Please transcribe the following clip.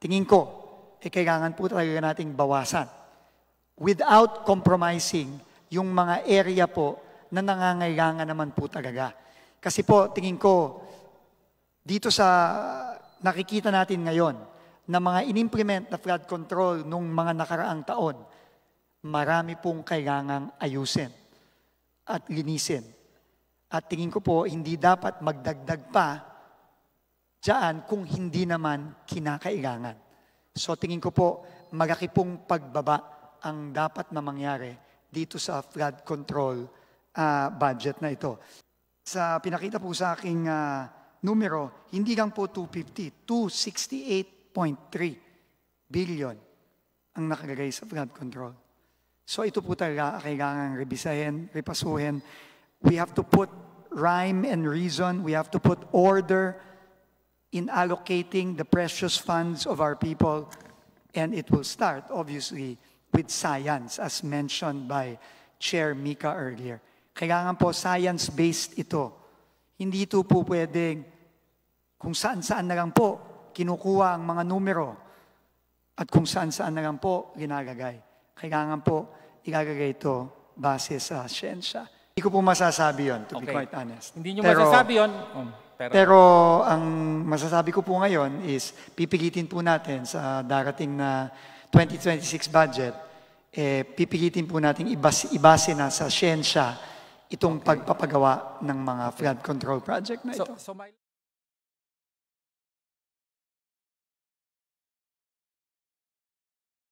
tingin ko, kailangan po talaga nating bawasan without compromising yung mga area po na nangangailangan naman po talaga. Kasi po, tingin ko, dito sa nakikita natin ngayon, na mga in-implement na flood control nung mga nakaraang taon, marami pong kailangang ayusin at linisin. At tingin ko po, hindi dapat magdagdag pa dyan kung hindi naman kinakailangan. So tingin ko po, malaki pong pagbaba ang dapat na mangyari dito sa flood control budget na ito. Sa pinakita po sa aking numero, hindi lang po 250, 268.3 billion ang nakalagay sa flood control. So ito po talaga kailangan rebisahin, repasuhin. We have to put rhyme and reason. We have to put order in allocating the precious funds of our people. And it will start, obviously, with science, as mentioned by Chair Mika earlier. Kailangan po science-based ito. Hindi ito po pwedeng kung saan-saan na lang po kinukuha ang mga numero at kung saan-saan na lang po ginagagay. Kailangan po ilalagay ito base sa siyensya. Hindi ko po masasabi yun, to be quite honest. Hindi nyo masasabi yun. Pero ang masasabi ko po ngayon is pipilitin po natin sa darating na 2026 budget, pipilitin po natin ibase na sa siyensya itong pagpapagawa ng mga flood control project na ito.